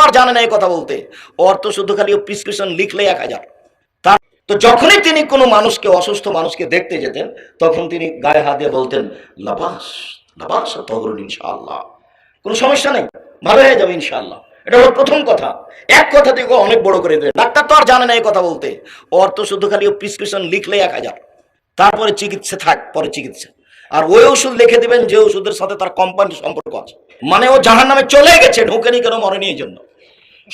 আর জানে না এই কথা বলতে, ওর তো শুধু খালি প্রেসক্রিপশন লিখলে 1000। তো যখনই তিনি কোনো মানুষকে, অসুস্থ মানুষকে দেখতে যেতেন, তখন তিনি গায়ে হাত দিয়ে বলতেন, লাবাস লাবাস তহরুন ইনশাআল্লাহ, কোনো সমস্যা নেই, ভালো হয়ে যাবে ইনশাআল্লাহ। এটা হলো প্রথম কথা। এক কথা থেকে অনেক বড় করে দেবেন। ডাক্তার তো আর জানে না এই কথা বলতে, ওর তো শুধু খালি প্রেসক্রিপশন লিখলে 1000, তারপরে চিকিৎসা থাক, পরে চিকিৎসা। আর ওই ওষুধ লিখে দিবেন যে ওষুধের সাথে তার কোম্পানির সম্পর্ক আছে। মানে ও জাহান্নামে চলে গেছে, ঢোকেনি কেন, মরেনি এই জন্য।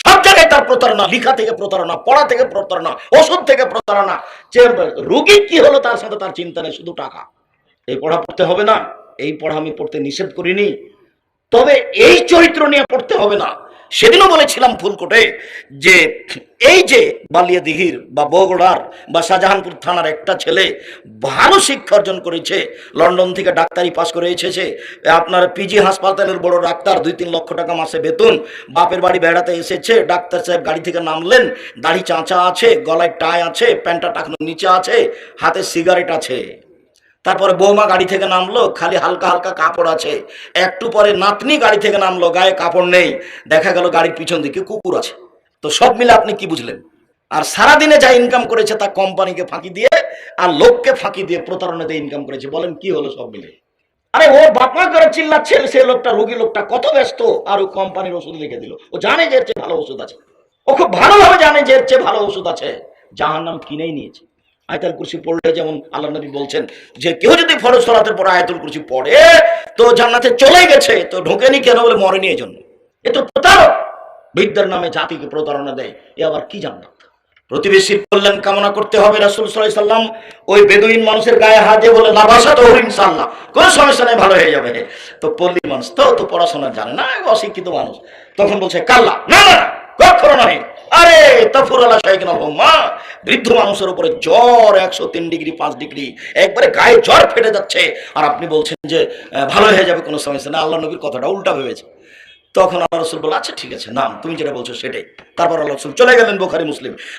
সব জায়গায় তার প্রতারণা, লিখা থেকে প্রতারণা, পড়া থেকে প্রতারণা, ওষুধ থেকে প্রতারণা। যে রোগী কি হলো তার সাথে তার চিন্তা নেই, শুধু টাকা। এই পড়া পড়তে হবে না, এই পড়া আমি পড়তে নিষেধ করিনি, তবে এই চরিত্র নিয়ে পড়তে হবে না। সেদিনও বলেছিলাম ফুলকোটে যে এই যে বালিয়াদিহির বা বগুড়ার বা শাহজাহানপুর থানার একটা ছেলে ভালো শিক্ষা অর্জন করেছে, লন্ডন থেকে ডাক্তারি পাস করে এসেছে, আপনার পিজি হাসপাতালের বড় ডাক্তার, 2-3 লক্ষ টাকা মাসে বেতন, বাপের বাড়ি বেড়াতে এসেছে, ডাক্তার সাহেব গাড়ি থেকে নামলেন, দাড়ি চাঁচা আছে, গলায় টাই আছে, প্যান্টটা টাকানোর নিচে আছে, হাতে সিগারেট আছে। তারপরে বৌমা গাড়ি থেকে নামলো, খালি হালকা হালকা কাপড় আছে। একটু পরে নাতনি গাড়ি থেকে নামলো, গায়ে কাপড় নেই, দেখা গেল গাড়ির পিছন দিকে কুকুর আছে। তো সব মিলে আপনি কি বুঝলেন? আর সারাদিনে যা ইনকাম করেছে তা কোম্পানিকে ফাঁকি দিয়ে আর লোককে ফাঁকি দিয়ে প্রতারণাতে ইনকাম করেছে। বলেন কি হলো সব মিলে? আরে ওর বাপমা করে চিল্লাচ্ছে, সে লোকটা, রোগী লোকটা কত ব্যস্ত, আর ও কোম্পানির ওষুধ লিখে দিল। ও জানে যে এর চেয়ে ভালো ওষুধ আছে, ও খুব ভালোভাবে জানে যে এর চেয়ে ভালো ওষুধ আছে, জাহান্নাম কিনেই নিয়েছে। আয়াতুল কুরসি পড়লে যেমন আল্লাহ নবী বলছেন যে কেউ যদি ফরজ সালাতের পর আয়াতুল কুরসি পড়ে তো জান্নাতে চলে গেছে, তো ঢোকেনি কেন, বলে মরেনি এই জন্য। এ তো প্রতারক, বিদ্যার নামে জাতিকে প্রতারণা দেয়, এ আবার কি জান্নাত? প্রতিবেশীর কল্যাণ কামনা করতে হবে। রাসূল সাল্লাল্লাহু আলাইহি সাল্লাম ওই বেদুইন মানুষের গায়ে হাত দিয়ে বলে লাবাসা তো ইনশাআল্লাহ, কোনো সমস্যা নেই, ভালো হয়ে যাবে। তো পল্লী মানুষ তো পড়াশোনা জানে না, অশিক্ষিত মানুষ, তখন বলছে কাল্লা, না না কখনো নয়। আরে তাফুর আলা শাইখিনা মা, বৃদ্ধ মানুষের উপরে জ্বর 103 ডিগ্রি 5 ডিগ্রি, একবারে গায়ে জ্বর ফেটে যাচ্ছে, আর আপনি বলছেন যে ভালো হয়ে যাবে, কোনো সমস্যা না। আল্লাহ নবীর কথাটা উল্টা ভেবেছে। তখন আল্লাহ রাসূল বলল, আচ্ছা ঠিক আছে, নাম তুমি যেটা বলছো সেটাই। তারপর আল্লাহ রাসূল চলে গেলেন বুখারী মুসলিম।